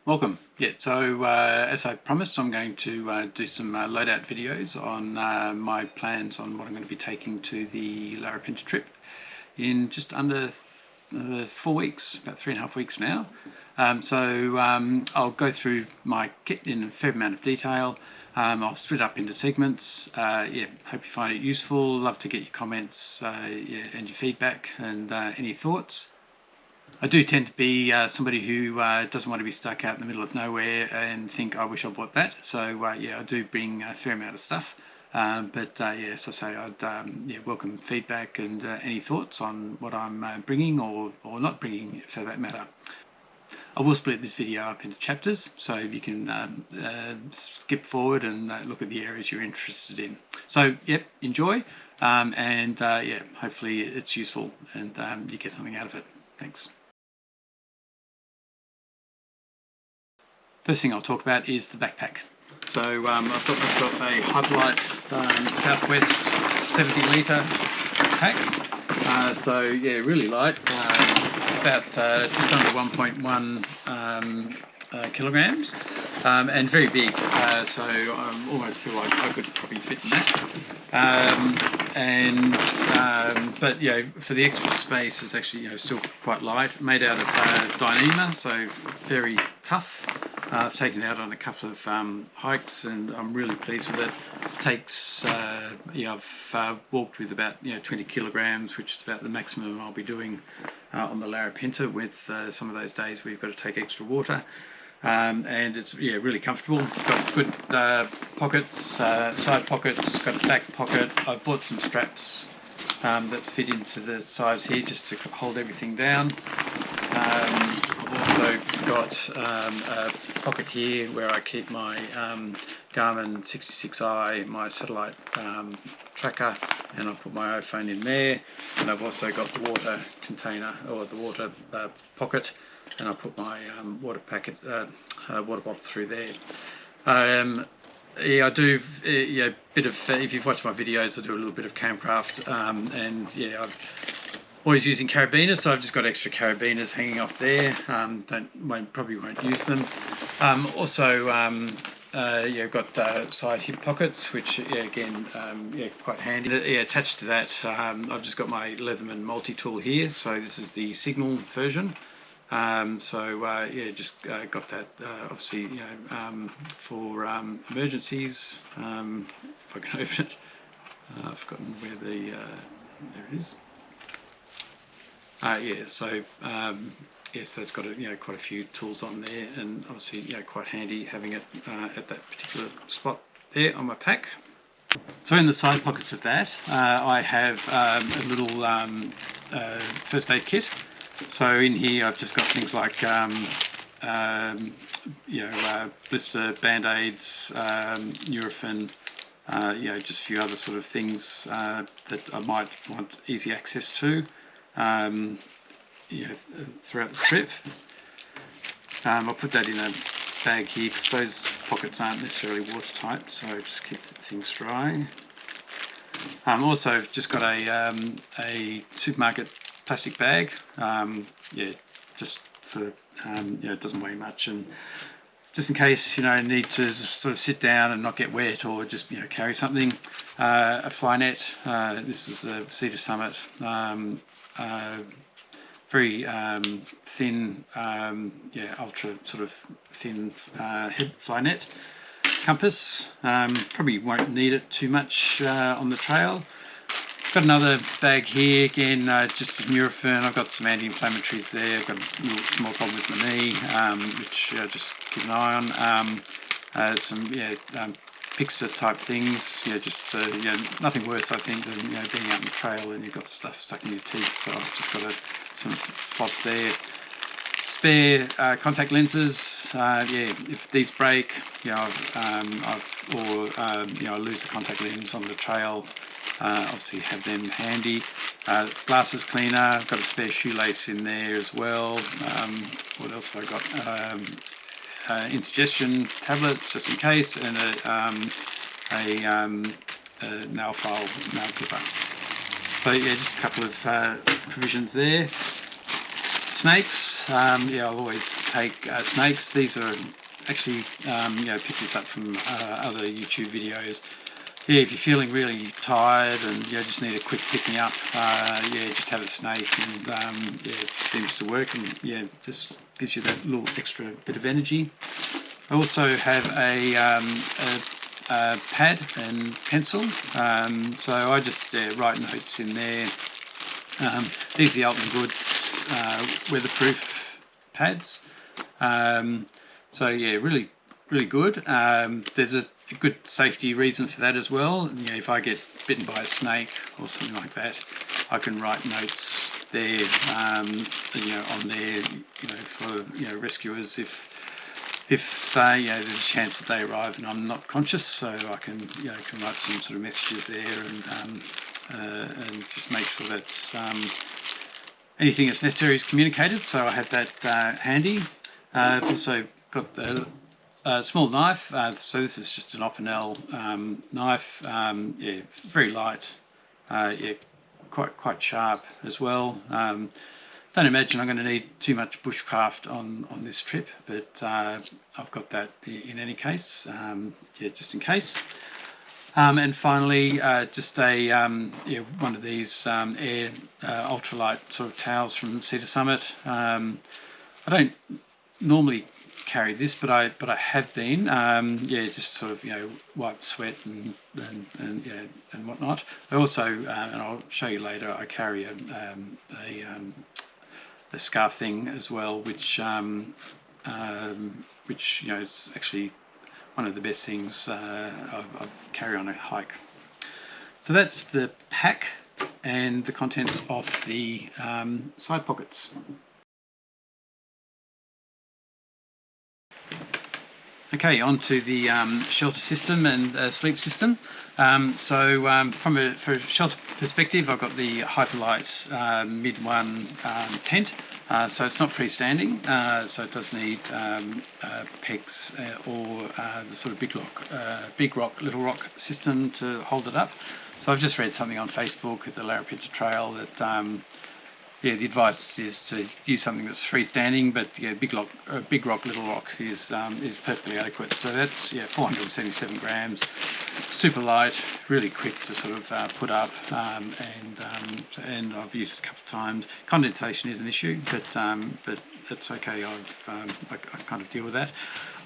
Welcome. Yeah, so as I promised, I'm going to do some loadout videos on my plans on what I'm going to be taking to the Larapinta trip in just under 4 weeks, about 3.5 weeks now. I'll go through my kit in a fair amount of detail. I'll split up into segments. Yeah, hope you find it useful. Love to get your comments and your feedback and any thoughts. I do tend to be somebody who doesn't want to be stuck out in the middle of nowhere and think, I wish I bought that. So yeah, I do bring a fair amount of stuff. Yeah, as I say, I'd welcome feedback and any thoughts on what I'm bringing or not bringing for that matter. I will split this video up into chapters, so you can skip forward and look at the areas you're interested in. So, yep, enjoy, yeah, hopefully it's useful and you get something out of it. Thanks. First thing I'll talk about is the backpack. So I've got myself a Hyperlite Southwest 70 litre pack. So yeah, really light, about just under 1.1 kilograms, and very big. So I almost feel like I could probably fit in that. But you know, for the extra space, it's actually still quite light. Made out of Dyneema, so very tough. I've taken it out on a couple of hikes, and I'm really pleased with it. It takes, I've walked with about 20 kilograms, which is about the maximum I'll be doing on the Larapinta with some of those days where you've got to take extra water. And it's really comfortable. Got good pockets, side pockets, got a back pocket. I've bought some straps that fit into the sides here just to hold everything down. I've also got a pocket here where I keep my Garmin 66i, my satellite tracker, and I put my iPhone in there. And I've also got the water container, or the water pocket, and I put my water bottle through there. Yeah, I do bit of, if you've watched my videos, I do a little bit of campcraft, and yeah, I've always using carabiners, so I've just got extra carabiners hanging off there. Probably won't use them. Also, I've got side hip pockets, which again, quite handy. Attached to that, I've just got my Leatherman multi-tool here. So this is the Signal version. Just got that obviously for emergencies. If I can open it, I've forgotten where the there it is. So it's got quite a few tools on there, and obviously quite handy having it at that particular spot there on my pack. So in the side pockets of that, I have a little first aid kit. So in here I've just got things like blister band-aids, Nurofen, just a few other sort of things that I might want easy access to throughout the trip. I'll put that in a bag here because those pockets aren't necessarily watertight, so just keep things dry. Also I've just got a supermarket plastic bag, just for it doesn't weigh much, and just in case need to sort of sit down and not get wet, or just carry something. A fly net. This is a Cedar Summit, very thin, ultra sort of thin head fly net. Compass. Probably won't need it too much on the trail. Got another bag here, again, just Nurofen. I've got some anti-inflammatories there. I've got a little small problem with my knee, which just keep an eye on. Some Pixar type things. Nothing worse, I think, than being out on the trail and you've got stuff stuck in your teeth. So I've just got some floss there. Spare contact lenses. If these break, I lose the contact lens on the trail. Obviously have them handy. Glasses cleaner, I've got a spare shoelace in there as well. What else have I got? Indigestion tablets just in case, and a nail file, nail clipper. So yeah, just a couple of provisions there. snakes, yeah, I'll always take snakes. These are actually, picked this up from other YouTube videos. Yeah, if you're feeling really tired and you just need a quick pick-me-up, just have a snake, and it seems to work, and just gives you that little extra bit of energy. I also have a pad and pencil, so I just write notes in there. These are the Alton Goods weatherproof pads. So yeah, really good. There's a good safety reason for that as well. If I get bitten by a snake or something like that, I can write notes there, on there, for rescuers if there's a chance that they arrive and I'm not conscious, so I can write some sort of messages there, and just make sure that anything that's necessary is communicated. So I have that handy. I've also got the small knife. So this is just an Opinel knife. Very light. Quite sharp as well. Don't imagine I'm going to need too much bushcraft on this trip, but I've got that in any case, just in case. And finally, just a one of these air ultralight sort of towels from Cedar Summit. I don't normally carry this, but I have been, just sort of wipe sweat and whatnot. I also, and I'll show you later, I carry a scarf thing as well, which is actually one of the best things I carry on a hike. So that's the pack and the contents of the side pockets. Okay, on to the shelter system and sleep system. From a shelter perspective, I've got the Hyperlight Mid-1 tent. So it's not freestanding, so it does need pegs or the sort of big rock, little rock system to hold it up. So I've just read something on Facebook at the Larapinta Trail that the advice is to use something that's freestanding, but big rock, little rock is perfectly adequate. So that's 477 grams, super light, really quick to sort of put up, and I've used it a couple of times. Condensation is an issue, but it's okay. I kind of deal with that.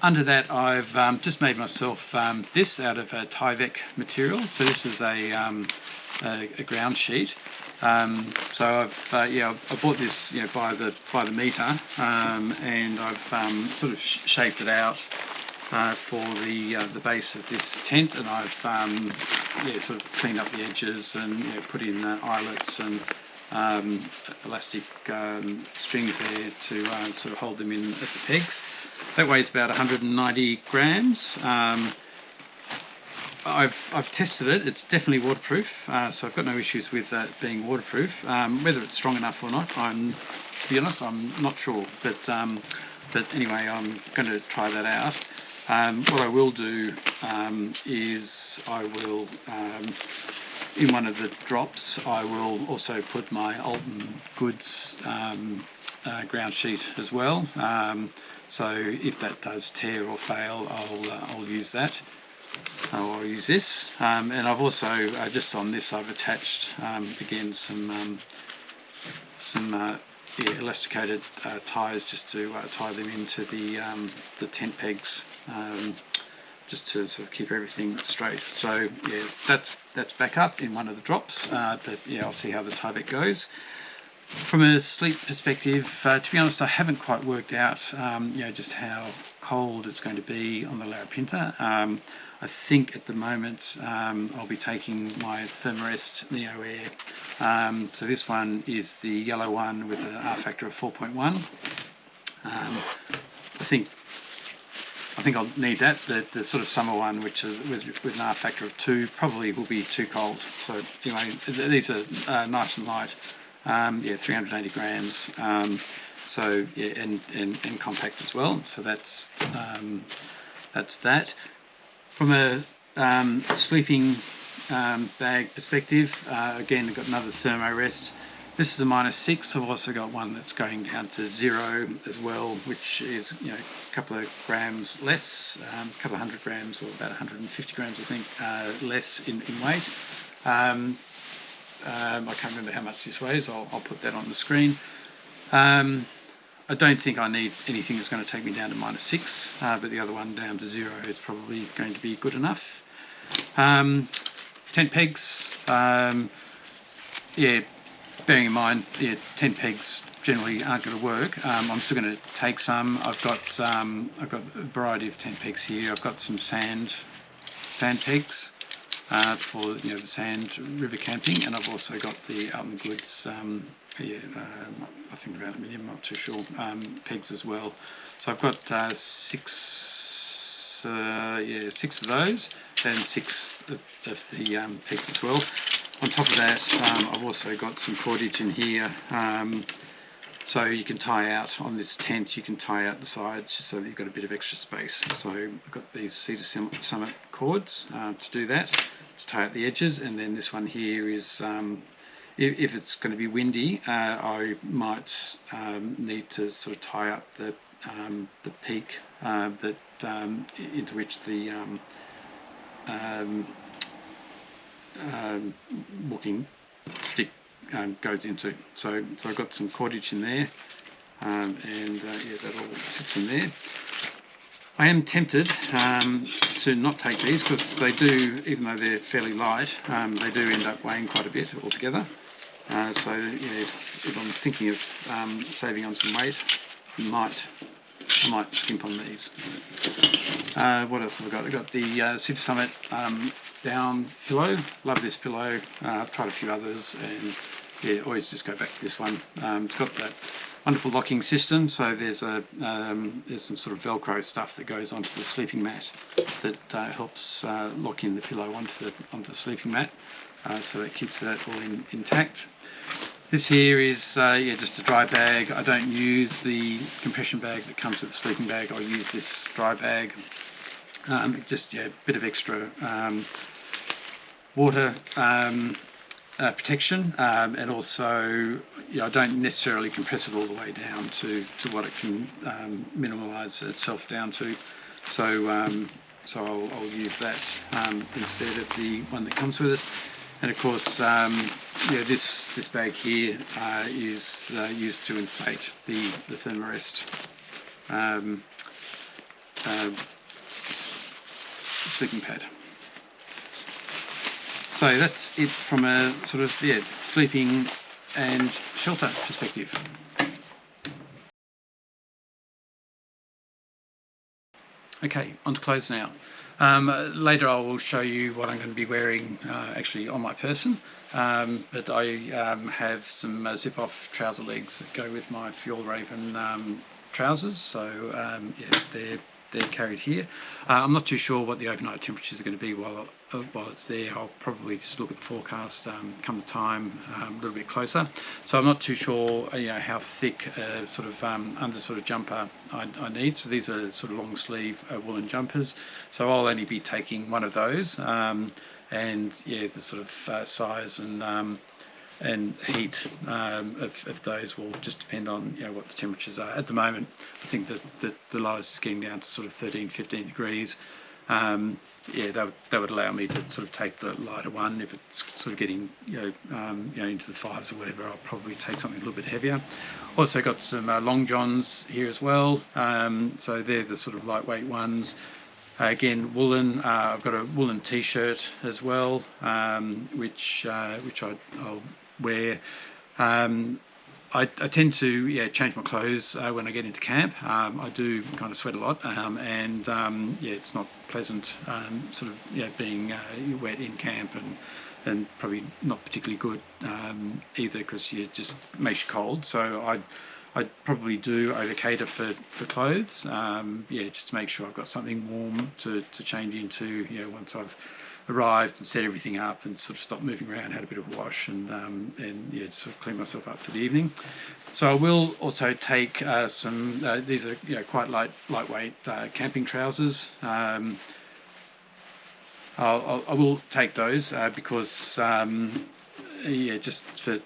Under that, I've just made myself this out of a Tyvek material. So this is a ground sheet. So I bought this by the meter, and I've sort of shaped it out for the base of this tent, and I've sort of cleaned up the edges and put in eyelets and elastic strings there to sort of hold them in at the pegs. That weighs about 190 grams. I've tested it. It's definitely waterproof, so I've got no issues with that being waterproof. Whether it's strong enough or not, to be honest, I'm not sure. But anyway, I'm going to try that out. What I will do is I will, in one of the drops, I will also put my Alton Goods ground sheet as well. So if that does tear or fail, I'll use that. I'll use this, and I've also just on this I've attached again some elasticated ties just to tie them into the tent pegs, just to sort of keep everything straight. So that's back up in one of the drops, but I'll see how the Tyvek goes. From a sleep perspective, to be honest, I haven't quite worked out just how cold it's going to be on the Larapinta. I think at the moment I'll be taking my Thermarest Neo Air. So this one is the yellow one with an R factor of 4.1. I think I'll need that. The sort of summer one, which is with an R factor of 2, probably will be too cold. So anyway, these are nice and light. 380 grams. So and compact as well. So that's that. From a sleeping bag perspective, again I've got another Thermarest. This is a -6. I've also got one that's going down to 0 as well, which is a couple of grams less, a couple of 100 grams or about 150 grams I think less in weight. I can't remember how much this weighs. I'll put that on the screen. I don't think I need anything that's going to take me down to -6, but the other one down to 0 is probably going to be good enough. Tent pegs, yeah, bearing in mind, yeah, tent pegs generally aren't going to work. I'm still going to take some. I've got a variety of tent pegs here. I've got some sand pegs for the sand river camping, and I've also got the ALTON goods. I think they're aluminium, not too sure, pegs as well. So I've got six of those, and 6 of the pegs as well. On top of that, I've also got some cordage in here, so you can tie out on this tent. You can tie out the sides just so that you've got a bit of extra space. So I've got these Cedar Summit cords to do that, to tie out the edges, and then this one here is, if it's going to be windy, I might need to sort of tie up the peak that into which the walking stick goes into. So I've got some cordage in there, and yeah, that all sits in there. I am tempted to not take these because they do, even though they're fairly light, they do end up weighing quite a bit altogether. So yeah, if I'm thinking of saving on some weight, I might skimp on these. What else have I got? I've got the Cedar Summit down pillow. Love this pillow. I've tried a few others, and yeah, always just go back to this one. It's got that wonderful locking system. So there's some sort of Velcro stuff that goes onto the sleeping mat that helps lock in the pillow onto the sleeping mat, so it keeps that all intact. This here is just a dry bag. I don't use the compression bag that comes with the sleeping bag. I use this dry bag. Just a bit of extra water protection, and also I don't necessarily compress it all the way down to what it can minimise itself down to. So I'll use that instead of the one that comes with it. And of course, this bag here is used to inflate the Thermarest sleeping pad. So that's it from a sort of sleeping and shelter perspective. Okay, on to clothes now. Later I will show you what I'm going to be wearing actually on my person, but I have some zip-off trouser legs that go with my Fjallraven trousers, so yeah, they're carried here. I'm not too sure what the overnight temperatures are going to be while it's there. I'll probably just look at the forecast come the time a little bit closer. So I'm not too sure how thick sort of under jumper I need. So these are sort of long sleeve woolen jumpers. So I'll only be taking one of those, and yeah, the sort of size and heat of those will just depend on what the temperatures are. At the moment, I think that the lowest is getting down to sort of 13-15 degrees. Yeah, that would allow me to sort of take the lighter one. If it's sort of getting into the 5s or whatever, I'll probably take something a little bit heavier. Also got some long johns here as well. So they're the sort of lightweight ones. Again, woolen. I've got a woolen t-shirt as well, which I'll wear. I tend to change my clothes when I get into camp. I do kind of sweat a lot, and yeah, it's not pleasant sort of being wet in camp, and probably not particularly good either, because it just makes you cold. So I'd probably do over cater for clothes, yeah, just to make sure I've got something warm to change into once I've arrived and set everything up and sort of stopped moving around, had a bit of a wash, and yeah, sort of clean myself up for the evening. So I will also take some. These are quite lightweight camping trousers. I will take those because yeah, just for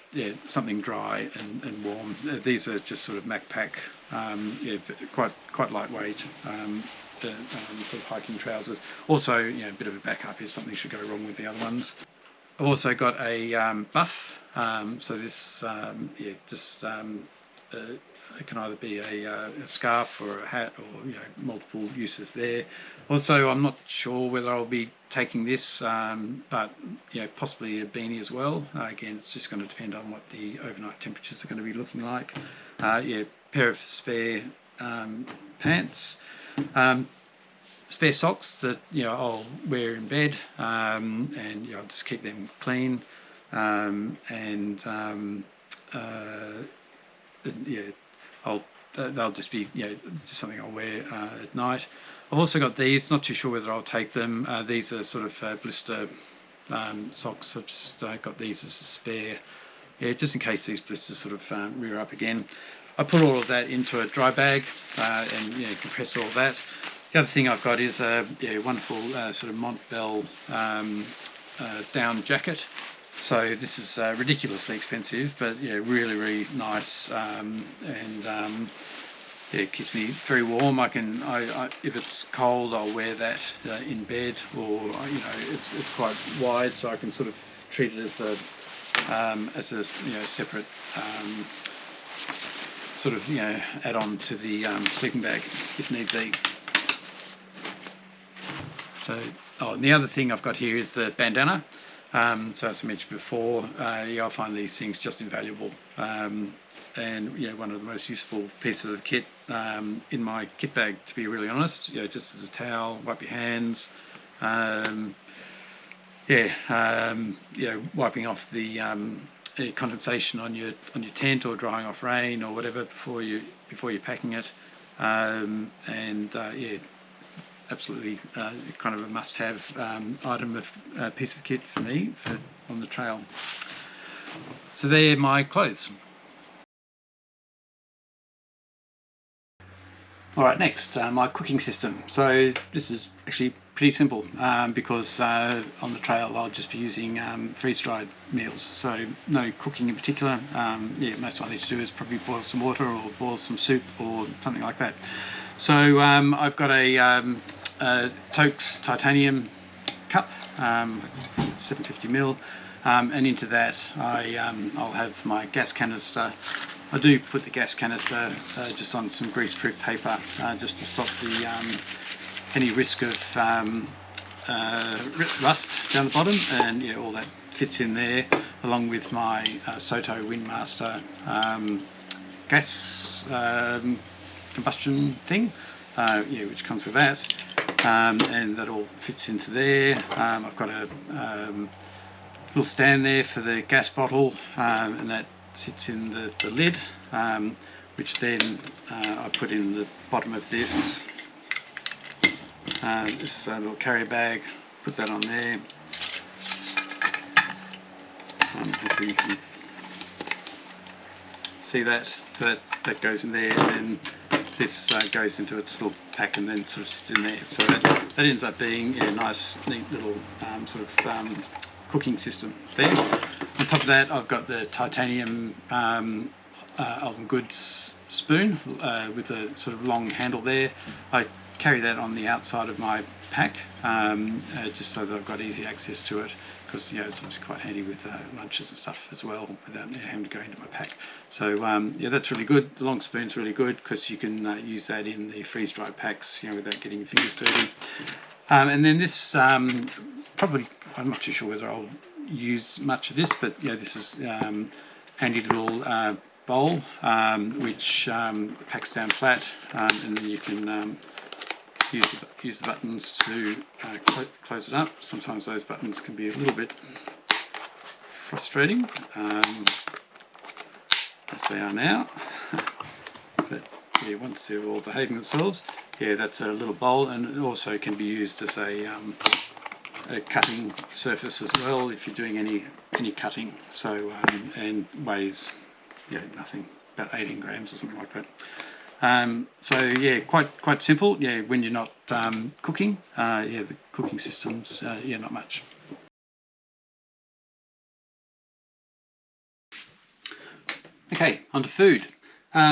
something dry and warm. These are just sort of MacPack, yeah, quite lightweight. Sort of hiking trousers. Also, a bit of a backup if something should go wrong with the other ones. I've also got a buff. So this, it can either be a scarf or a hat, or multiple uses there. Also, I'm not sure whether I'll be taking this, but possibly a beanie as well. Again, it's just going to depend on what the overnight temperatures are going to be looking like. Pair of spare pants. Spare socks that I'll wear in bed, and I'll just keep them clean, they'll just be just something I'll wear at night. I've also got these. Not too sure whether I'll take them. These are sort of blister socks. I've just got these as a spare, just in case these blisters sort of rear up again. I put all of that into a dry bag and compress all that. The other thing I've got is a wonderful sort of Montbell down jacket. So this is ridiculously expensive, but really nice, and it keeps me very warm. If it's cold, I'll wear that in bed, or it's quite wide, so I can sort of treat it as a separate sort of add on to the sleeping bag if need be. So, and the other thing I've got here is the bandana. So as I mentioned before, I find these things just invaluable, and one of the most useful pieces of kit in my kit bag, to be really honest. Just as a towel, wipe your hands, wiping off the condensation on your tent, or drying off rain or whatever before you're packing it, absolutely kind of a must-have item of piece of kit for me on the trail. So they're my clothes. Alright, next, my cooking system. So this is actually pretty simple, because on the trail I'll just be using freeze-dried meals, so no cooking in particular. Most I need to do is probably boil some water or boil some soup or something like that. So I've got a Toke's titanium cup, 750ml, and into that I'll have my gas canister. I do put the gas canister just on some greaseproof paper, just to stop any risk of rust down the bottom, and all that fits in there, along with my Soto Windmaster gas combustion thing, which comes with that, and that all fits into there. I've got a little stand there for the gas bottle, and that sits in the lid, which then I put in the bottom of this little carrier bag. Put that on there. Hopefully you can see that. So that goes in there, and then this goes into its little pack and then sort of sits in there. So that ends up being a nice, neat little sort of cooking system there. On top of that, I've got the titanium Alton Goods spoon with a sort of long handle there. I carry that on the outside of my pack, just so that I've got easy access to it, because it's obviously quite handy with lunches and stuff as well, without having to go into my pack. So that's really good. The long spoon's really good because you can use that in the freeze-dried packs, without getting your fingers dirty. And then this, probably, I'm not too sure whether I'll use much of this, but this is handy little bowl, which packs down flat, and then you can use the buttons to close it up. Sometimes those buttons can be a little bit frustrating, as they are now, but once they're all behaving themselves, that's a little bowl, and it also can be used as a cutting surface as well if you're doing any cutting. So and weighs nothing, about 18 grams or something like that. So quite simple. When you're not cooking, the cooking systems, not much. Okay, on to food.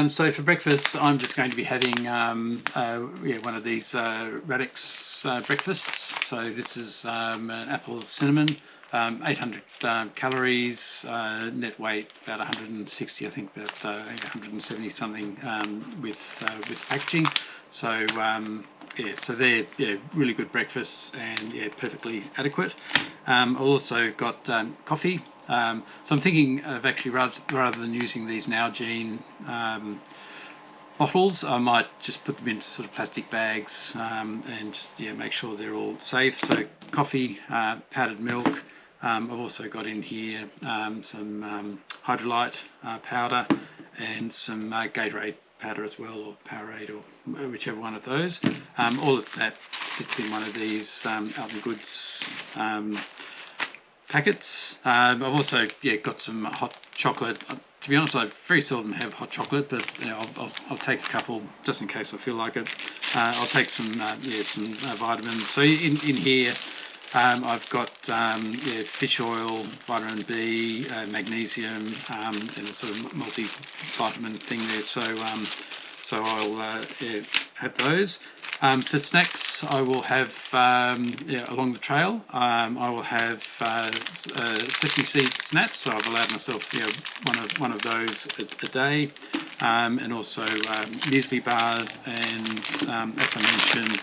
So for breakfast, I'm just going to be having one of these Radix breakfasts. So this is an apple cinnamon, 800 calories, net weight about 160, I think about 170 something with packaging. So so they're really good breakfasts and perfectly adequate. I've also got coffee. So I'm thinking of actually rather than using these Nalgene bottles, I might just put them into sort of plastic bags and just make sure they're all safe. So coffee, powdered milk. I've also got in here some hydrolyte powder and some Gatorade powder as well, or Powerade, or whichever one of those. All of that sits in one of these Alton Goods packets. I've also got some hot chocolate. To be honest, I very seldom have hot chocolate, but I'll take a couple just in case I feel like it. I'll take some vitamins. So in here I've got fish oil, vitamin B, magnesium, and a sort of multivitamin thing there. So I'll have those. For snacks, I will have along the trail. I will have sesame seed snaps. So I've allowed myself one of those a day, and also muesli bars, and as I mentioned,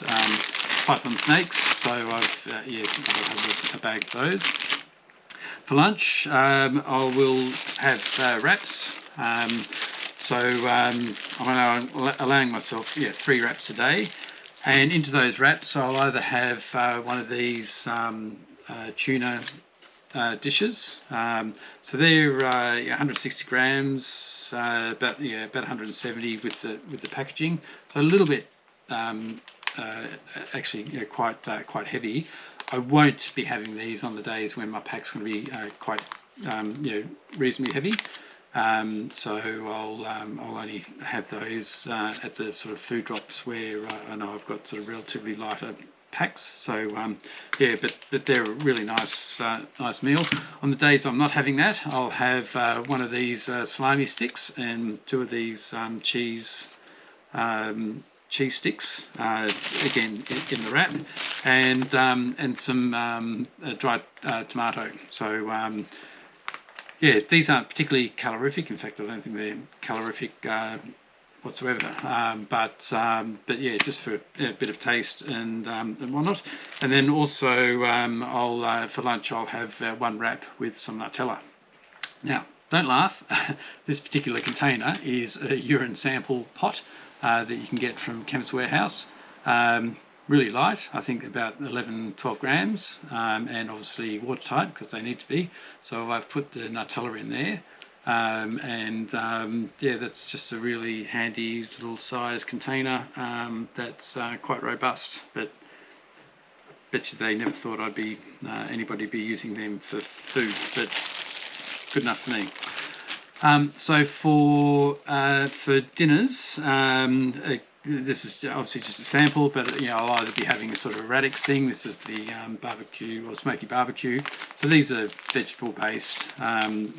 python snakes. So I'll have a bag of those. For lunch, I will have wraps. So I'm allowing myself 3 wraps a day, and into those wraps I'll either have one of these tuna dishes. So they're 160 grams, about 170 with the packaging. So a little bit actually quite heavy. I won't be having these on the days when my pack's going to be quite reasonably heavy. So I'll only have those at the sort of food drops where I know I've got sort of relatively lighter packs. So but they're a really nice meal. On the days I'm not having that, I'll have one of these salami sticks and 2 of these cheese sticks, again in the wrap, and some dried tomato. So these aren't particularly calorific. In fact, I don't think they're calorific whatsoever. But yeah, just for a bit of taste and whatnot. And then also, I'll for lunch I'll have 1 wrap with some Nutella. Now, don't laugh. This particular container is a urine sample pot that you can get from Chemist Warehouse. Really light, I think about 11-12 grams, and obviously watertight because they need to be. So I've put the Nutella in there, that's just a really handy little size container that's quite robust. But I bet you they never thought I'd be anybody be using them for food, but good enough for me. So for dinners, this is obviously just a sample, but I'll either be having a sort of Radix thing. This is the barbecue or smoky barbecue. So these are vegetable-based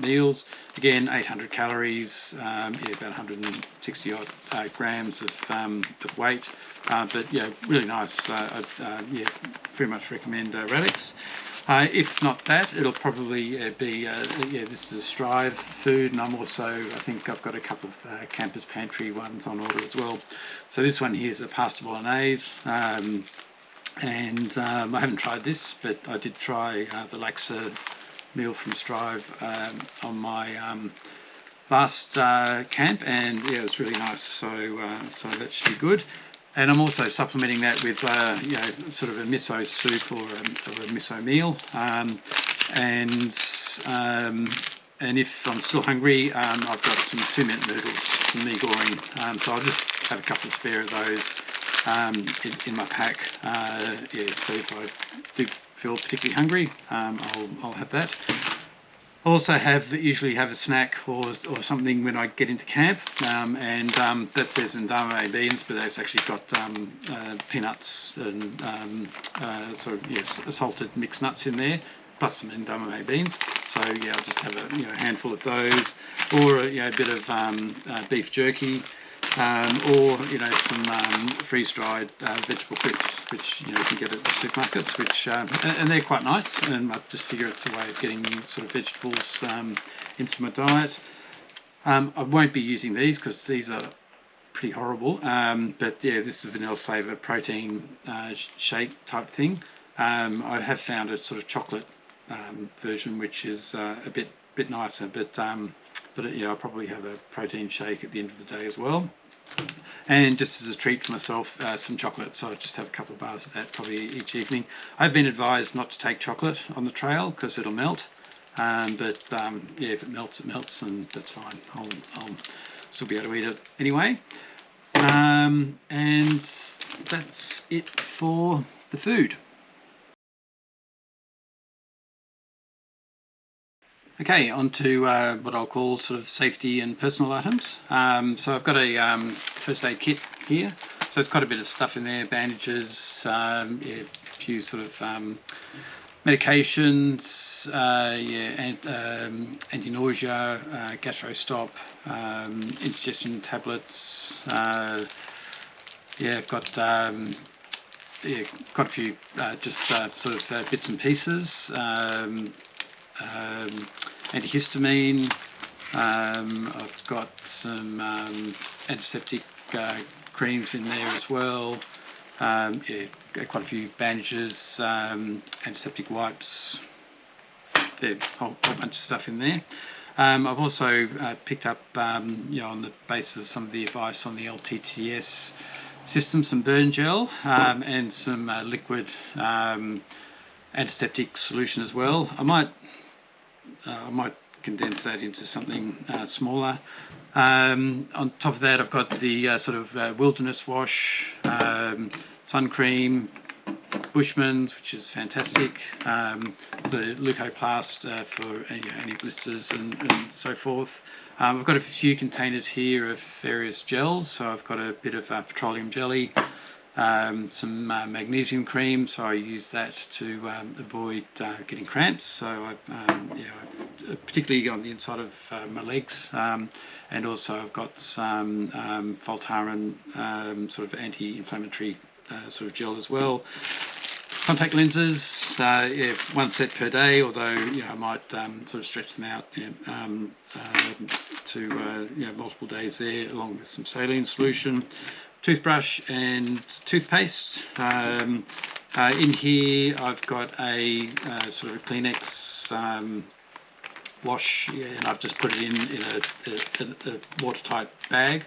meals. Again, 800 calories, about 160 odd grams of weight. But really nice. Very much recommend Radix. If not that, it'll probably be, this is a Strive food, and I'm also, I think I've got a couple of Campers Pantry ones on order as well. So this one here is a pasta bolognese, and I haven't tried this, but I did try the Laxa meal from Strive on my last camp, and it was really nice, so that should be good. And I'm also supplementing that with sort of a miso soup or a miso meal, and if I'm still hungry, I've got some 2-minute noodles, some mee goreng, so I'll just have a couple of spare of those in my pack. So if I do feel particularly hungry, I'll have that. I also usually have a snack or something when I get into camp, and that says ndame beans, but that's actually got peanuts and salted mixed nuts in there. plus some edamame beans. So yeah, I'll just have a handful of those, or a bit of beef jerky, or some freeze-dried vegetable crisps, which you can get at the supermarkets, which and they're quite nice, and I just figure it's a way of getting sort of vegetables into my diet. I won't be using these because these are pretty horrible, but yeah, this is a vanilla flavour protein shake type thing. I have found a sort of chocolate version which is a bit nicer, but yeah, I'll probably have a protein shake at the end of the day as well. And just as a treat for myself, some chocolate, so I just have a couple of bars of that probably each evening. I've been advised not to take chocolate on the trail because it'll melt, but yeah, if it melts, and that's fine. I'll still be able to eat it anyway. And that's it for the food. Okay, on to what I'll call sort of safety and personal items. So I've got a first aid kit here. So it's quite a bit of stuff in there, bandages, yeah, a few sort of medications, anti-nausea, gastro-stop, indigestion tablets. Yeah, I've got quite a few just sort of bits and pieces. Antihistamine. I've got some antiseptic creams in there as well. Yeah, quite a few bandages, antiseptic wipes. Yeah, whole bunch of stuff in there. I've also picked up, on the basis of some of the advice on the LTTS system, some burn gel and some liquid antiseptic solution as well. I might condense that into something smaller. On top of that, I've got the sort of wilderness wash, sun cream, Bushman's, which is fantastic, the Leukoplast for any blisters and so forth. I've got a few containers here of various gels, so I've got a bit of petroleum jelly, some magnesium cream, so I use that to avoid getting cramps. So I, particularly on the inside of my legs, and also I've got some Voltaren sort of anti-inflammatory sort of gel as well. Contact lenses, yeah, one set per day, although I might sort of stretch them out to multiple days there, along with some saline solution. Toothbrush and toothpaste. In here I've got a sort of a Kleenex wash, and I've just put it in a watertight bag,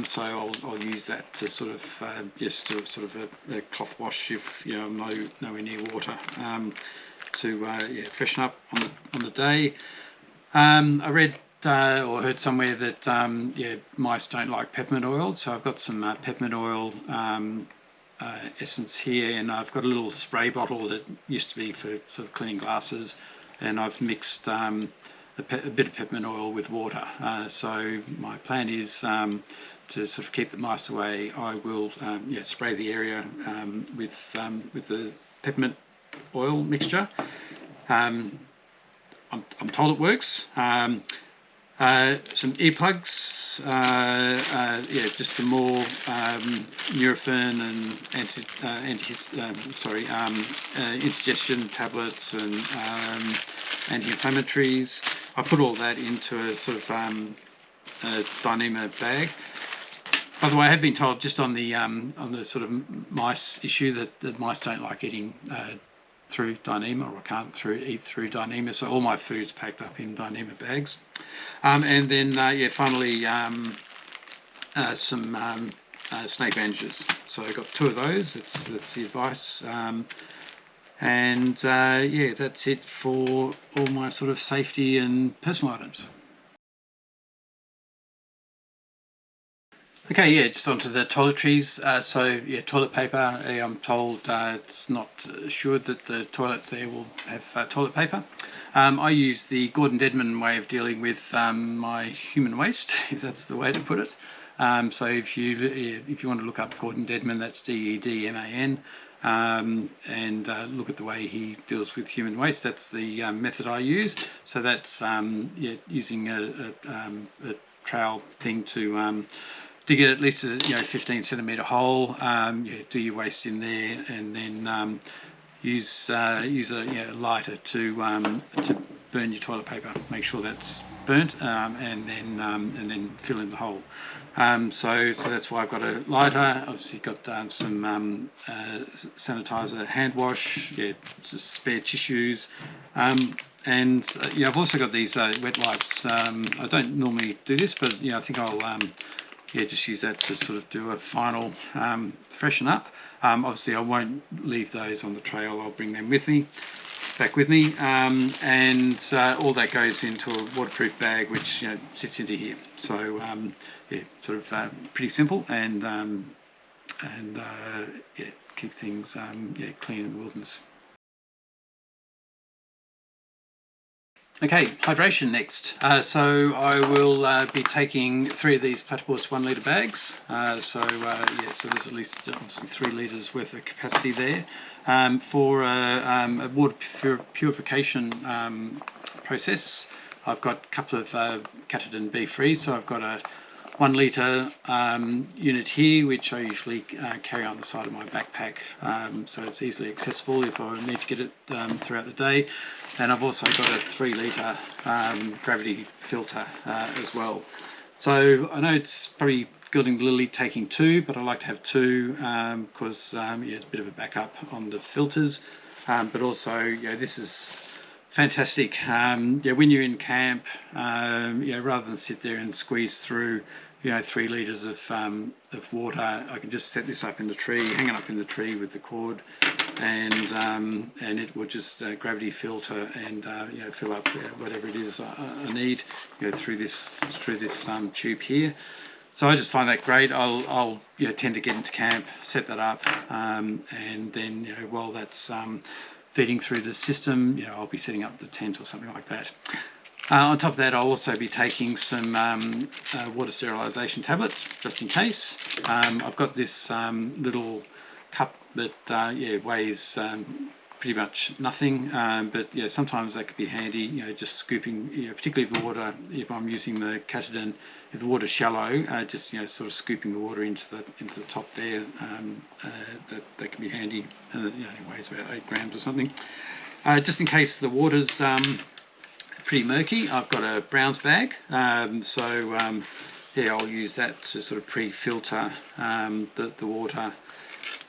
so I'll use that to sort of just do sort of a cloth wash if I'm nowhere near water, to freshen up on the day. I read or heard somewhere that mice don't like peppermint oil, so I've got some peppermint oil essence here, and I've got a little spray bottle that used to be for sort of cleaning glasses, and I've mixed a bit of peppermint oil with water. So my plan is to sort of keep the mice away. I will spray the area with the peppermint oil mixture. I'm told it works. Some earplugs, just some more Nurofen and indigestion tablets and anti-inflammatories. I put all that into a sort of a Dyneema bag. By the way, I have been told just on the sort of mice issue that the mice don't like eating through Dyneema, or I can't eat through Dyneema, so all my food's packed up in Dyneema bags. And then finally some snake bandages. So I got 2 of those. That's the advice. And that's it for all my sort of safety and personal items. Okay, yeah, just onto the toiletries. Toilet paper. I'm told it's not assured that the toilets there will have toilet paper. I use the Gordon Dedman way of dealing with my human waste, if that's the way to put it. So if you want to look up Gordon Dedman, that's Dedman, and look at the way he deals with human waste. That's the method I use. So that's using a trowel thing to dig it at least a 15 centimetre hole. Do your waste in there, and then use a lighter to burn your toilet paper. Make sure that's burnt, and then fill in the hole. So that's why I've got a lighter. Obviously got some sanitizer, hand wash, just spare tissues, and I've also got these wet wipes. I don't normally do this, but I think I'll just use that to sort of do a final freshen up. Obviously I won't leave those on the trail. I'll bring them back with me, and all that goes into a waterproof bag, which sits into here. So sort of pretty simple, and keep things clean in the wilderness. Okay, hydration next. So I will be taking 3 of these platypus 1 litre bags. So there's at least obviously 3 litres worth of capacity there. For a water purification process, I've got a couple of KATADYN B-free. So I've got a 1 litre unit here, which I usually carry on the side of my backpack, so it's easily accessible if I need to get it throughout the day. And I've also got a 3 litre gravity filter as well. So I know it's probably gilding the lily taking 2, but I like to have 2 because it's a bit of a backup on the filters, but also this is fantastic. When you're in camp, rather than sit there and squeeze through 3 litres of water, I can just set this up in the tree, hang it up in the tree with the cord, and it will just gravity filter and fill up whatever it is I need through this tube here. So I just find that great. I'll tend to get into camp, set that up, and then while that's feeding through the system, I'll be setting up the tent or something like that. On top of that, I'll also be taking some water sterilisation tablets, just in case. I've got this little cup that weighs pretty much nothing, but sometimes that could be handy. Just scooping, particularly the water. If I'm using the KATADYN, if the water's shallow, just sort of scooping the water into the top there. That can be handy. It weighs about 8 grams or something. Just in case the water's pretty murky, I've got a Brown's bag, so I'll use that to sort of pre-filter the water,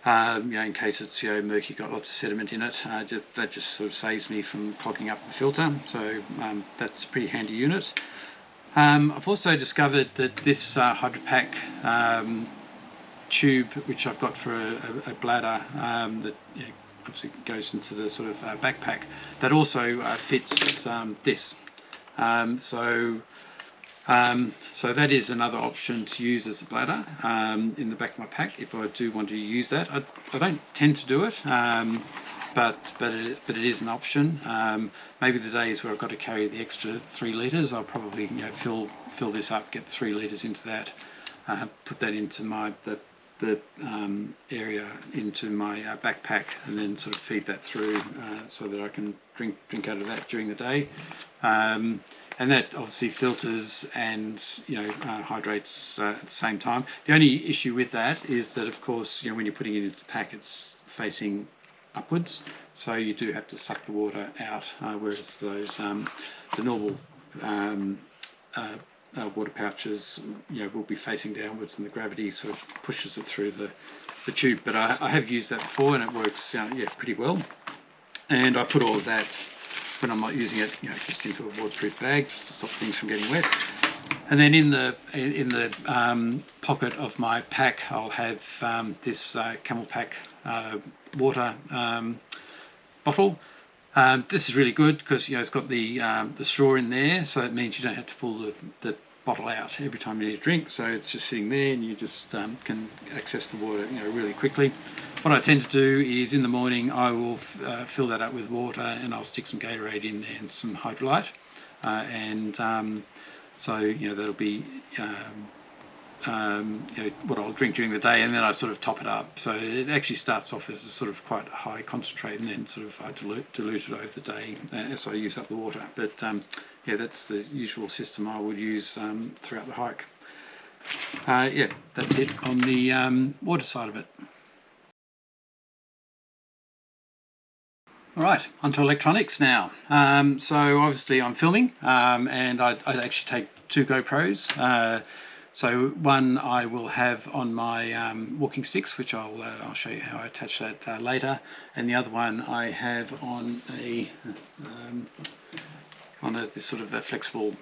in case it's murky, got lots of sediment in it. That just sort of saves me from clogging up the filter, so that's a pretty handy unit. I've also discovered that this HydroPack tube, which I've got for a bladder, that obviously goes into the sort of backpack, that also fits this. So that is another option to use as a bladder in the back of my pack if I do want to use that. I don't tend to do it, but it is an option. Maybe the days where I've got to carry the extra 3 litres, I'll probably fill this up, get 3 litres into that, put that into the area into my backpack, and then sort of feed that through so that I can drink out of that during the day. And that obviously filters and hydrates at the same time. The only issue with that is that, of course, when you're putting it into the pack, it's facing upwards, so you do have to suck the water out, whereas those the normal water pouches will be facing downwards, and the gravity sort of pushes it through the tube. But I have used that before, and it works pretty well. And I put all of that, when I'm not using it, just into a waterproof bag, just to stop things from getting wet. And then in the pocket of my pack, I'll have this CamelBak water bottle. This is really good because it's got the straw in there, so it means you don't have to pull the bottle out every time you need a drink. So it's just sitting there, and you just can access the water really quickly. What I tend to do is in the morning I will fill that up with water, and I'll stick some Gatorade in there and some Hydrolyte, so that'll be what I'll drink during the day, and then I sort of top it up. So it actually starts off as a sort of quite high concentrate, and then sort of I dilute it over the day as I use up the water. But yeah, that's the usual system I would use throughout the hike. Yeah, that's it on the water side of it. All right, onto electronics now. So obviously I'm filming, and I'd actually take two GoPros. So one I will have on my walking sticks, which I'll show you how I attach that later, and the other one I have on this sort of a flexible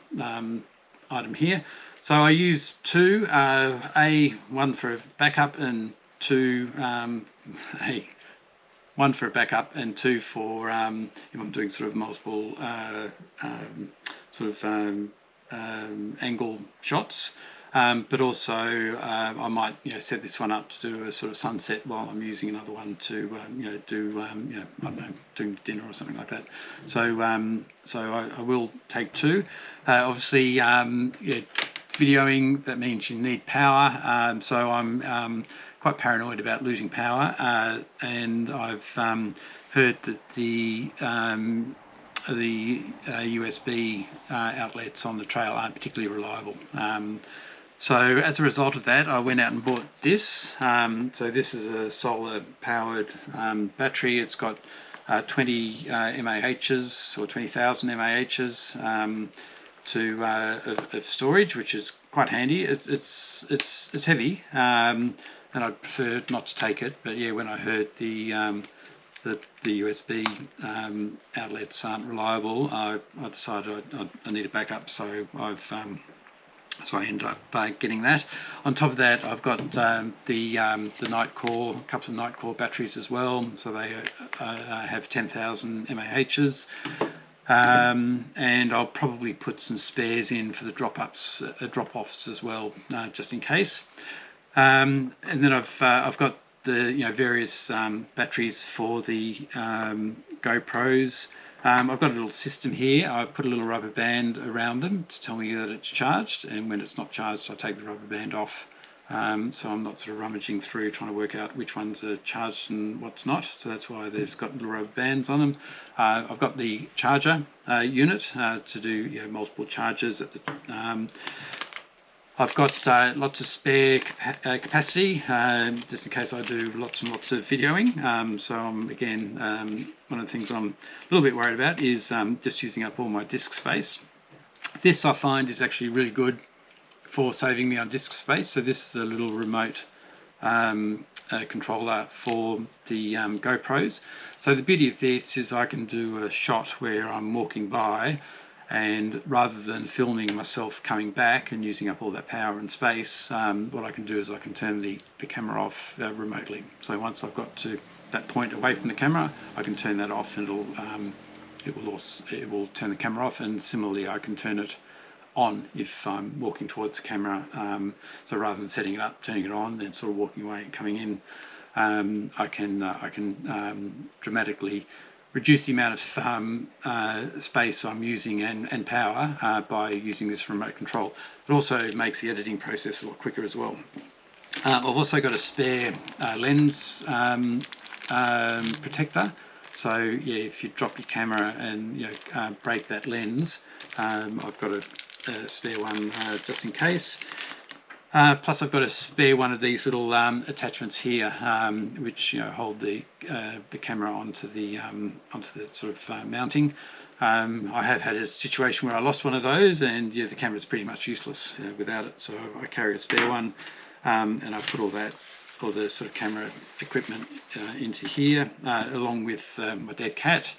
item here. So I use two, one for backup and two, one for a backup and two for if I'm doing sort of multiple angle shots. But also I might set this one up to do a sort of sunset while I'm using another one to do I don't know, doing dinner or something like that. So I will take two. Obviously, videoing, that means you need power. So I'm quite paranoid about losing power, and I've heard that the USB outlets on the trail aren't particularly reliable. So as a result of that, I went out and bought this. So this is a solar powered battery. It's got 20 mAhs or 20,000 mAhs of storage, which is quite handy. It's heavy, and I'd prefer not to take it. But yeah, when I heard the USB outlets aren't reliable, I decided I need a backup. So I ended up getting that. On top of that, I've got the Nightcore, a couple of Nightcore batteries as well. So they have 10,000 mAhs. And I'll probably put some spares in for the drop-offs as well, just in case. And then I've got the various batteries for the GoPros. I've got a little system here. I put a little rubber band around them to tell me that it's charged, and when it's not charged, I take the rubber band off. So I'm not sort of rummaging through trying to work out which ones are charged and what's not. So that's why there's got little rubber bands on them. I've got the charger unit to do multiple charges at the I've got lots of spare capacity, just in case I do lots and lots of videoing. So again, one of the things I'm a little bit worried about is just using up all my disk space. This I find is actually really good for saving me on disk space. So this is a little remote controller for the GoPros. So the beauty of this is I can do a shot where I'm walking by, and rather than filming myself coming back and using up all that power and space, what I can do is I can turn the camera off remotely. So once I've got to that point away from the camera, I can turn that off, and it will turn the camera off. And similarly, I can turn it on if I'm walking towards the camera. So rather than setting it up, turning it on, then sort of walking away and coming in, I can dramatically reduce the amount of space I'm using and power by using this remote control. It also makes the editing process a lot quicker as well. I've also got a spare lens protector. So yeah, if you drop your camera and break that lens, I've got a spare one just in case. Plus I've got a spare one of these little attachments here, which hold the camera onto the sort of mounting. I have had a situation where I lost one of those, and the camera's pretty much useless without it. So I carry a spare one, and I put all the sort of camera equipment into here, along with my dead cat.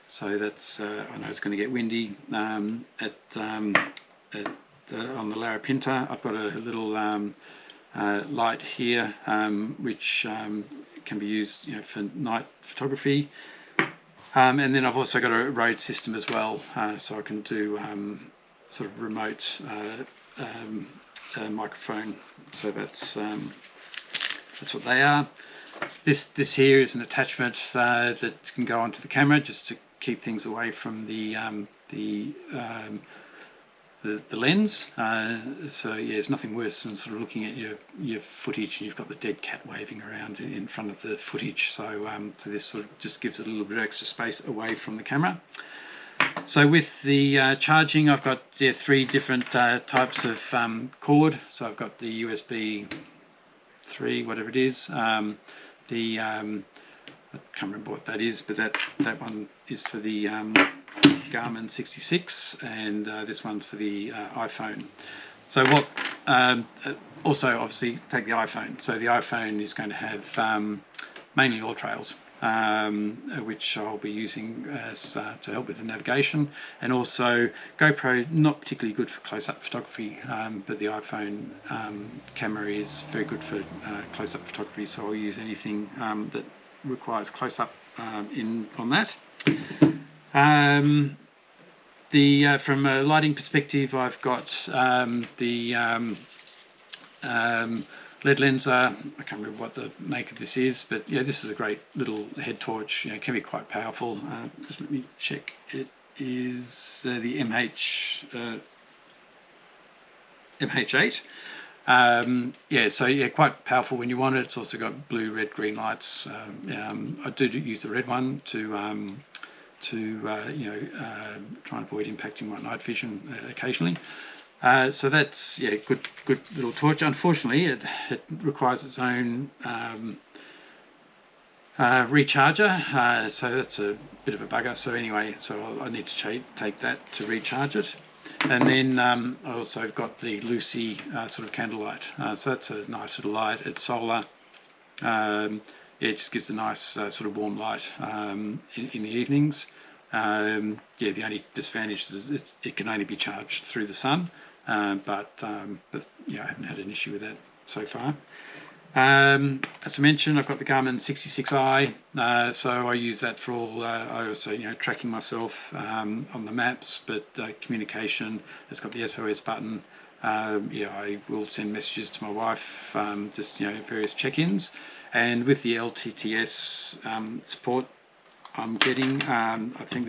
So that's I know it's going to get windy on the Larapinta. I've got a little light here, which can be used for night photography. And then I've also got a road system as well, so I can do sort of remote microphone. So that's what they are. This here is an attachment that can go onto the camera just to keep things away from the the lens. So yeah, there's nothing worse than sort of looking at your footage and you've got the dead cat waving around in front of the footage. So so this sort of just gives it a little bit of extra space away from the camera. So with the charging, I've got 3 different types of cord. So I've got the USB 3, whatever it is. I can't remember what that is, but that one is for the Garmin 66, and this one's for the iPhone. So what also obviously take the iPhone. So the iPhone is going to have mainly all trails, which I'll be using as to help with the navigation, and also GoPro not particularly good for close-up photography, but the iPhone camera is very good for close-up photography, so I'll use anything that requires close-up on that. From a lighting perspective, I've got the LED lens. I can't remember what the make of this is, but yeah, this is a great little head torch. You know, it can be quite powerful. Just let me check. It is the MH8. Yeah, so yeah, quite powerful when you want it. It's also got blue, red, green lights. I do use the red one to try and avoid impacting my night vision occasionally. So that's good little torch. Unfortunately, it requires its own recharger, so that's a bit of a bugger. So anyway, so I need to take that to recharge it. And then I also got the Lucy sort of candlelight. So that's a nice little light. It's solar. It just gives a nice sort of warm light in the evenings. Yeah, the only disadvantage is it can only be charged through the sun, but yeah, I haven't had an issue with that so far. As I mentioned, I've got the Garmin 66i, so I use that for all. I also, tracking myself on the maps, but communication. It's got the SOS button. Yeah, I will send messages to my wife, just various check-ins, and with the LTTS support I'm getting, I think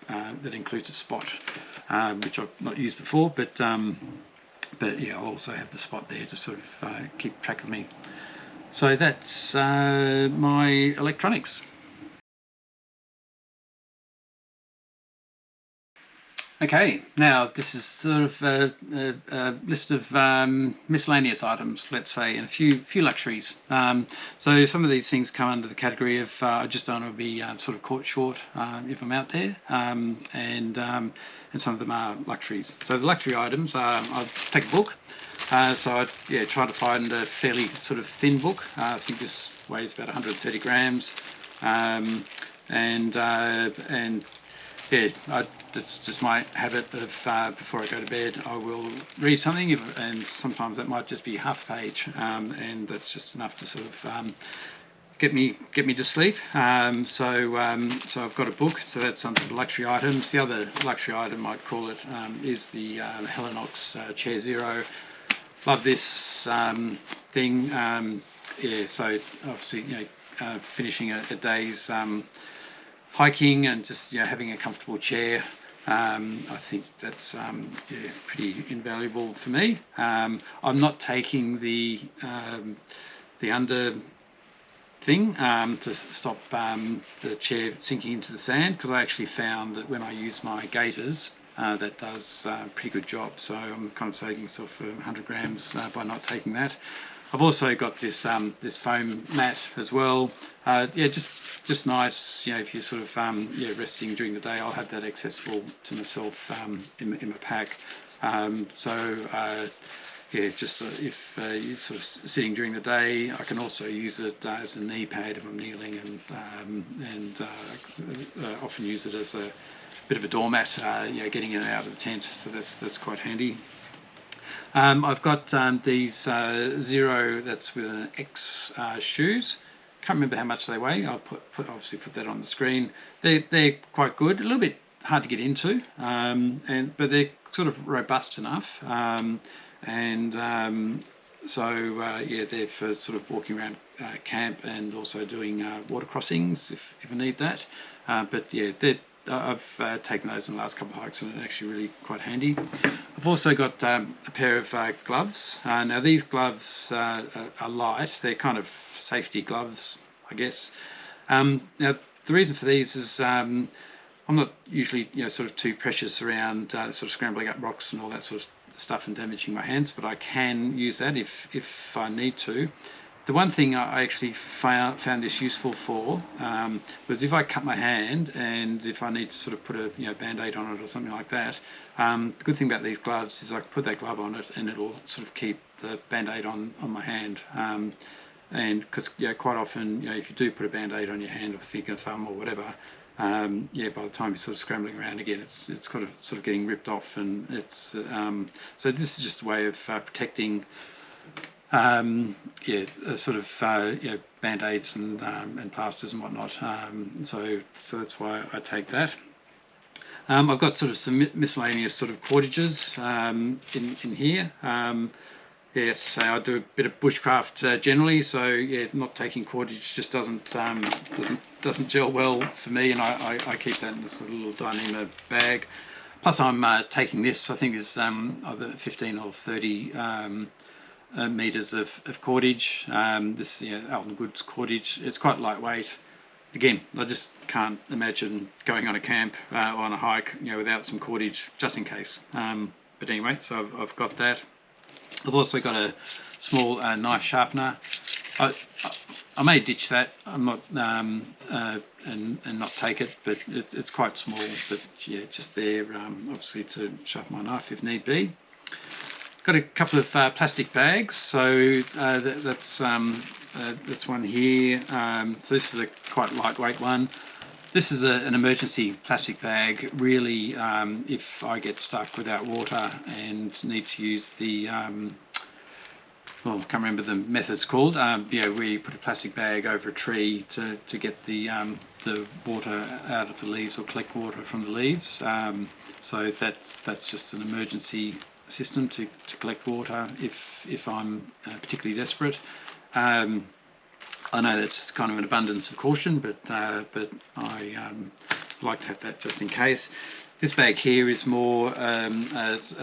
that includes a spot, which I've not used before, but yeah, I also have the spot there to sort of keep track of me. So that's my electronics. Okay, now this is sort of a list of miscellaneous items, let's say, and a few luxuries. So some of these things come under the category of I just don't want to be sort of caught short if I'm out there, and some of them are luxuries. So the luxury items are, I'll take a book. So I try to find a fairly sort of thin book. I think this weighs about 130 grams, and yeah, that's just my habit of before I go to bed, I will read something, and sometimes that might just be half a page, and that's just enough to sort of get me to sleep. So I've got a book, so that's under the luxury items. The other luxury item, I'd call it, is the Helinox Chair Zero. Love this thing. Yeah, so obviously, finishing a day's hiking and just having a comfortable chair, I think that's pretty invaluable for me. I'm not taking the under thing to stop the chair sinking into the sand, because I actually found that when I use my gaiters, that does a pretty good job. So I'm kind of saving myself 100 grams by not taking that. I've also got this this foam mat as well. Yeah, just nice. If you're sort of resting during the day, I'll have that accessible to myself in my pack. Yeah, just if you're sort of sitting during the day, I can also use it as a knee pad if I'm kneeling, and often use it as a bit of a doormat, getting in and out of the tent. So that's quite handy. I've got these Zero, that's with an X shoes. Can't remember how much they weigh. I'll obviously put that on the screen. They're quite good. A little bit hard to get into, but they're sort of robust enough. Yeah, they're for sort of walking around camp and also doing water crossings if I need that. But yeah, I've taken those in the last couple of hikes, and they're actually really quite handy. I've also got a pair of gloves. Now these gloves are light. They're kind of safety gloves, I guess. Now the reason for these is I'm not usually sort of too precious around sort of scrambling up rocks and all that sort of stuff and damaging my hands, but I can use that if I need to. The one thing I actually found this useful for was if I cut my hand and if I need to sort of put a band-aid on it or something like that. The good thing about these gloves is I can put that glove on it and it'll sort of keep the band-aid on my hand. And because quite often if you do put a band-aid on your hand or finger, thumb or whatever, by the time you're sort of scrambling around again, it's kind of sort of getting ripped off, and it's so this is just a way of protecting sort of band-aids and plasters and whatnot. So that's why I take that. I've got sort of some miscellaneous sort of cordages in here. As I say, I do a bit of bushcraft generally, so not taking cordage just doesn't gel well for me, and I keep that in this little Dyneema bag. Plus, I'm taking this. I think there's either 15 or 30 meters of cordage. This Alton Goods cordage. It's quite lightweight. Again, I just can't imagine going on a camp or on a hike without some cordage, just in case. But anyway, so I've got that. I've also got a small knife sharpener. I may ditch that. I'm not and not take it, but it's quite small. But just there, obviously to sharpen my knife if need be. Got a couple of plastic bags. So that's one here. So this is a quite lightweight one. This is an emergency plastic bag, really, if I get stuck without water and need to use the, I can't remember the method's called, where you put a plastic bag over a tree to get the water out of the leaves or collect water from the leaves. So that's just an emergency system to collect water if I'm particularly desperate. I know that's kind of an abundance of caution, but I like to have that just in case. This bag here is more a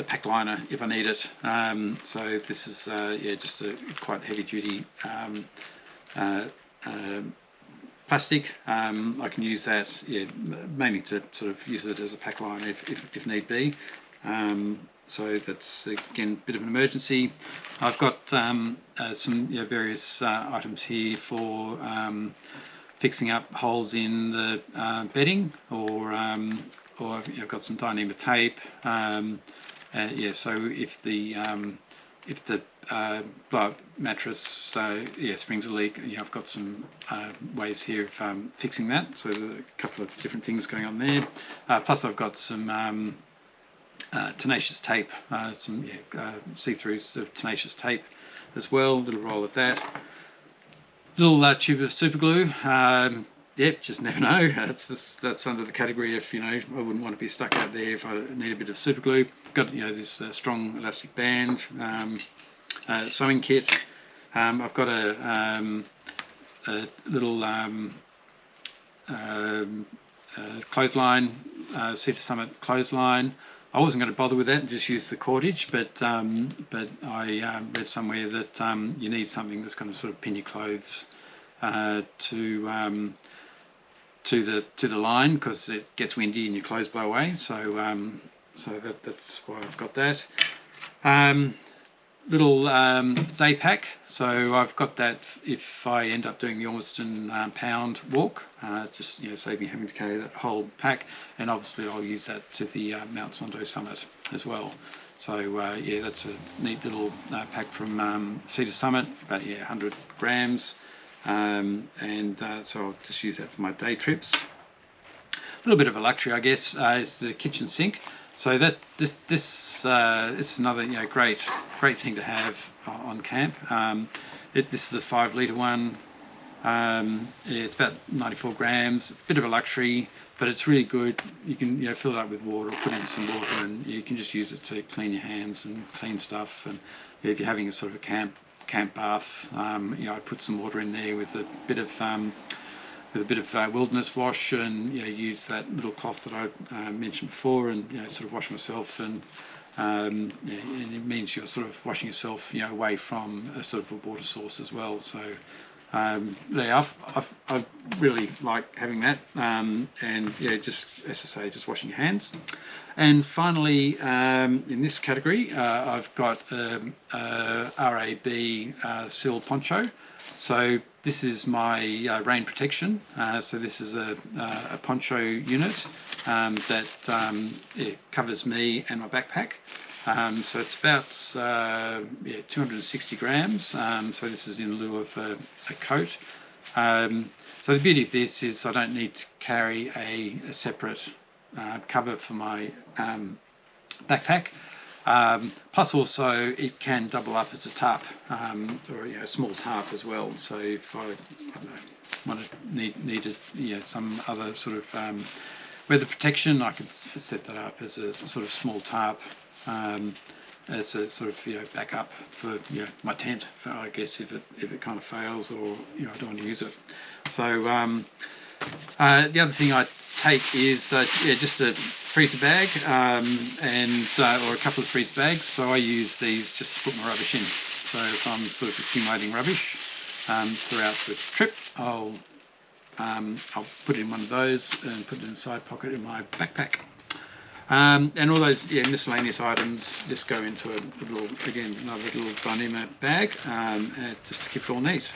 pack liner if I need it. So this is just a quite heavy duty plastic. I can use that mainly to sort of use it as a pack liner if need be. So that's again a bit of an emergency. I've got some various items here for fixing up holes in the bedding, or I've got some Dyneema tape. So if the mattress springs a leak, I've got some ways here of fixing that. So there's a couple of different things going on there. Plus I've got some tenacious tape, some see-through sort of tenacious tape as well, a little roll of that. Little tube of super glue. Just never know. That's under the category of I wouldn't want to be stuck out there if I need a bit of super glue. Got this strong elastic band, sewing kit. I've got a little clothesline, Cedar Summit clothesline. I wasn't going to bother with that and just use the cordage, but I read somewhere that you need something that's going to sort of pin your clothes to the line, because it gets windy and your clothes blow away. So that's why I've got that. Little day pack. So I've got that if I end up doing the Ormiston Pound walk, just save me having to carry that whole pack, and obviously I'll use that to the Mount Sondo summit as well. So that's a neat little pack from Cedar Summit, about 100 grams, and so I'll just use that for my day trips. A little bit of a luxury, I guess, is the kitchen sink. So this is another great thing to have on camp. This is a 5 litre one. It's about 94 grams. A bit of a luxury, but it's really good. You can fill it up with water, or put in some water, and you can just use it to clean your hands and clean stuff. And if you're having a sort of a camp bath, I put some water in there with a bit of with a bit of wilderness wash, and use that little cloth that I mentioned before, and sort of wash myself, and and it means you're sort of washing yourself away from a sort of a water source as well. So I really like having that, and just as I say, just washing your hands. And finally, in this category, I've got RAB Seal Poncho. So this is my rain protection. So this is a poncho unit that it covers me and my backpack. So it's about 260 grams. So this is in lieu of a coat. So the beauty of this is I don't need to carry a separate cover for my backpack. Plus also it can double up as a tarp, or a small tarp as well. So if I don't know, needed some other sort of weather protection, I could set that up as a sort of small tarp, as a sort of backup for my tent, I guess, if it kind of fails, or I don't want to use it. So the other thing I take is just a freezer bag, and or a couple of freezer bags. So I use these just to put my rubbish in. So as I'm sort of accumulating rubbish throughout the trip, I'll put it in one of those and put it in the side pocket in my backpack. And all those miscellaneous items just go into a little, again, another little BANDANA bag, just to keep it all neat.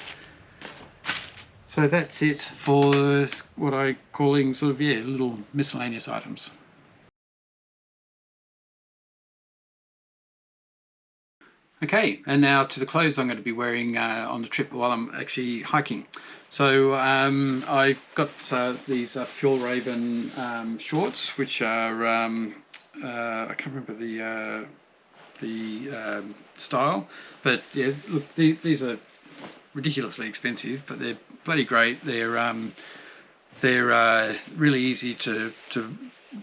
So that's it for what I'm calling sort of little miscellaneous items. Okay, and now to the clothes I'm going to be wearing on the trip while I'm actually hiking. So I've got these Fjallraven shorts, which are I can't remember the style, but look, these are ridiculously expensive, but they're bloody great. They're really easy to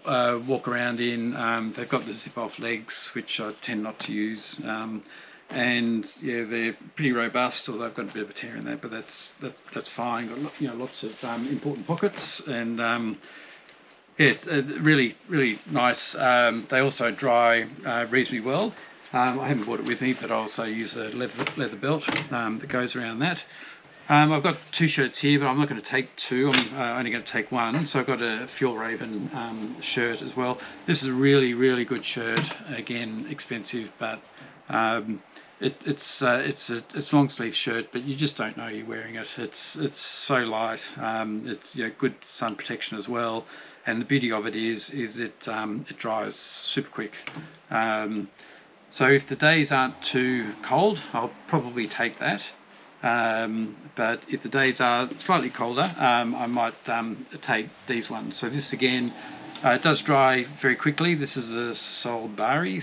walk around in. They've got the zip-off legs, which I tend not to use. And they're pretty robust, although I've got a bit of a tear in there, but that's fine. Got lots of important pockets, and it's really nice. They also dry reasonably well. I haven't brought it with me, but I also use a leather belt that goes around that. I've got two shirts here, but I'm not going to take two. I'm only going to take one. So I've got a Fjallraven shirt as well. This is a really good shirt. Again, expensive, but it's a long sleeve shirt, but you just don't know you're wearing it. It's so light. It's good sun protection as well, and the beauty of it is it dries super quick. So if the days aren't too cold, I'll probably take that. But if the days are slightly colder, I might take these ones. So this again, it does dry very quickly. This is a Solbari.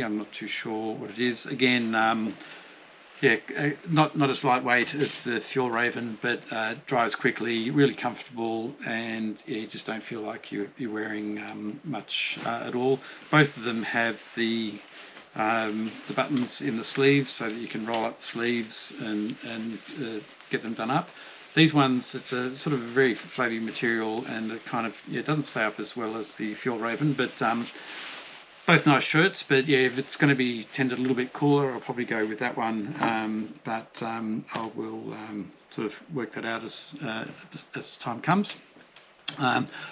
I'm not too sure what it is. Again, not as lightweight as the Fjallraven, but dries quickly, really comfortable, and you just don't feel like you're wearing much at all. Both of them have the buttons in the sleeves, so that you can roll up the sleeves and get them done up. These ones, it's a sort of a very floaty material, and it kind of it doesn't stay up as well as the Fjallraven, but both nice shirts. But if it's going to be tended a little bit cooler, I'll probably go with that one. But I will sort of work that out as time comes.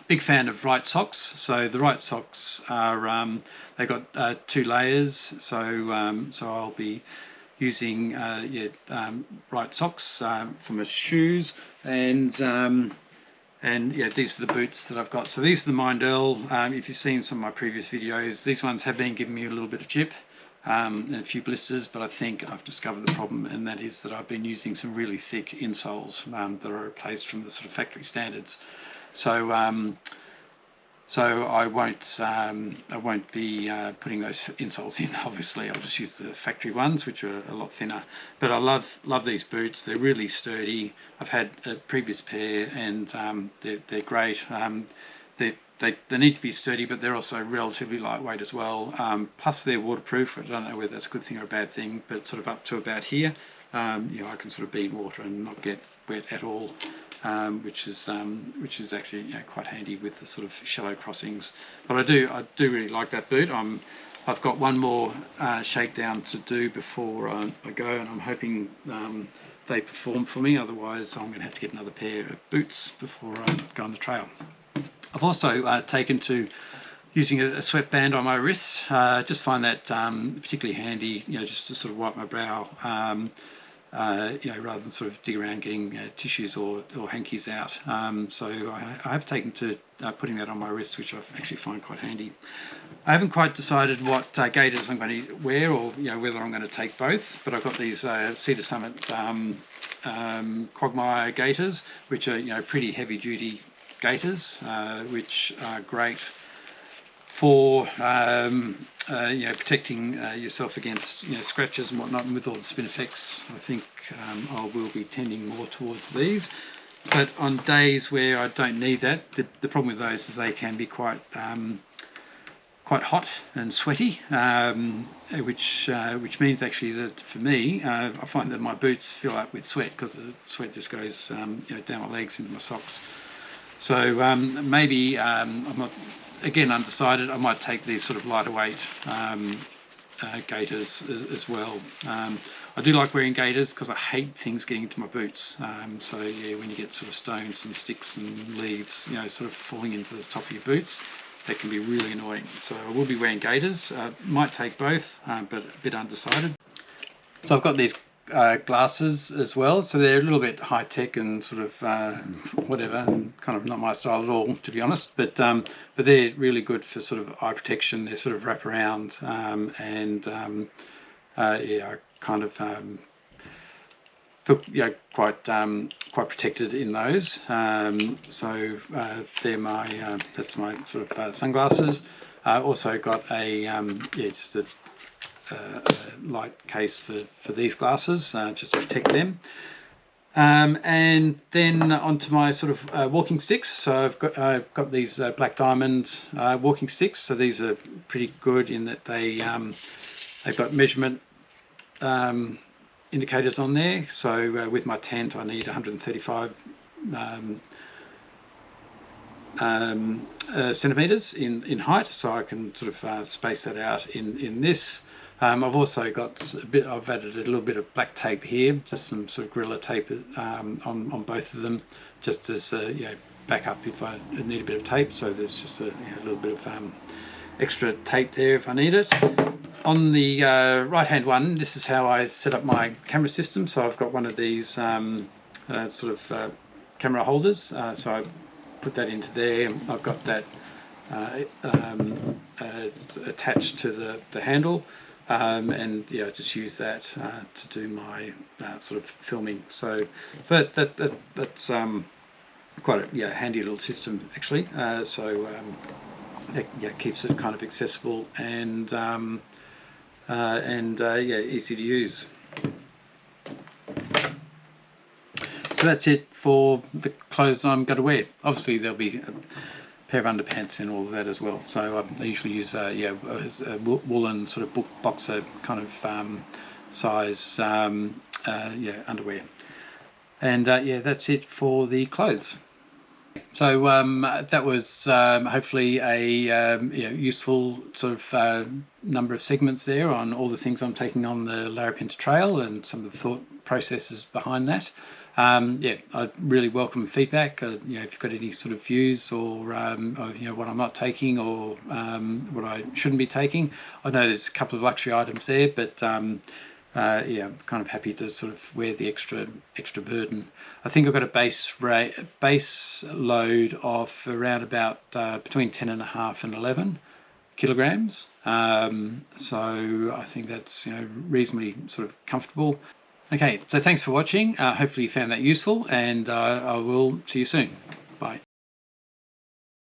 Big fan of Right socks. So the Right socks are they've got 2 layers. So I'll be using Right socks for my shoes, and these are the boots that I've got. So these are the Mindell. If you've seen some of my previous videos, these ones have been giving me a little bit of chip and a few blisters, but I think I've discovered the problem, and that is that I've been using some really thick insoles that are replaced from the sort of factory standards. So I won't be putting those insoles in. Obviously, I'll just use the factory ones, which are a lot thinner. But I love these boots. They're really sturdy. I've had a previous pair, and they're great. They need to be sturdy, but they're also relatively lightweight as well. Plus, they're waterproof. I don't know whether that's a good thing or a bad thing, but sort of up to about here, I can sort of be in water and not get wet at all. which is actually quite handy with the sort of shallow crossings. But I do really like that boot. I've got one more shakedown to do before I go, and I'm hoping they perform for me. Otherwise, I'm going to have to get another pair of boots before I go on the trail. I've also taken to using a sweatband on my wrists. Just find that particularly handy, just to sort of wipe my brow, rather than sort of dig around getting tissues or hankies out. So I have taken to putting that on my wrists, which I actually find quite handy. I haven't quite decided what gaiters I'm going to wear, or whether I'm going to take both, but I've got these Cedar Summit quagmire gaiters, which are pretty heavy duty gaiters, which are great for protecting yourself against scratches and whatnot. And with all the spin effects, I think I will be tending more towards these. But on days where I don't need that, the problem with those is they can be quite hot and sweaty, which means actually that for me, I find that my boots fill up with sweat, because the sweat just goes down my legs into my socks. So maybe I'm not, again, undecided. I might take these sort of lighter weight gaiters as well. I do like wearing gaiters because I hate things getting into my boots. So yeah, when you get sort of stones and sticks and leaves, sort of falling into the top of your boots, that can be really annoying. So I will be wearing gaiters. Might take both, but a bit undecided. So I've got these glasses as well, so they're a little bit high-tech and sort of whatever, and kind of not my style at all, to be honest, but they're really good for sort of eye protection. They sort of wrap around, and I kind of feel quite protected in those. So they're my that's my sort of sunglasses. I also got a just a light case for these glasses, just to protect them. And then onto my sort of walking sticks. So I've got these Black Diamond walking sticks. So these are pretty good in that they've got measurement indicators on there. So with my tent, I need 135 centimeters in height, so I can sort of space that out in this. I've also got I've added a little bit of black tape here, just some sort of Gorilla tape on both of them, just as backup if I need a bit of tape. So there's just a little bit of extra tape there if I need it. On the right hand one, this is how I set up my camera system. So I've got one of these camera holders. So I put that into there. I've got that attached to the handle. And just use that to do my sort of filming. So that's quite a handy little system actually. So it keeps it kind of accessible and easy to use. So that's it for the clothes I'm going to wear. Obviously there'll be a pair of underpants and all of that as well. So I usually use a woolen sort of boxer kind of size underwear. And that's it for the clothes. So that was hopefully a useful sort of number of segments there on all the things I'm taking on the Larapinta Trail and some of the thought processes behind that. I really welcome feedback. If you've got any sort of views or what I'm not taking or what I shouldn't be taking. I know there's a couple of luxury items there, but I'm kind of happy to sort of wear the extra burden. I think I've got a base load of around about between 10.5 and 11 kilograms. So I think that's reasonably sort of comfortable. Okay, so thanks for watching. Hopefully you found that useful, and I will see you soon. Bye.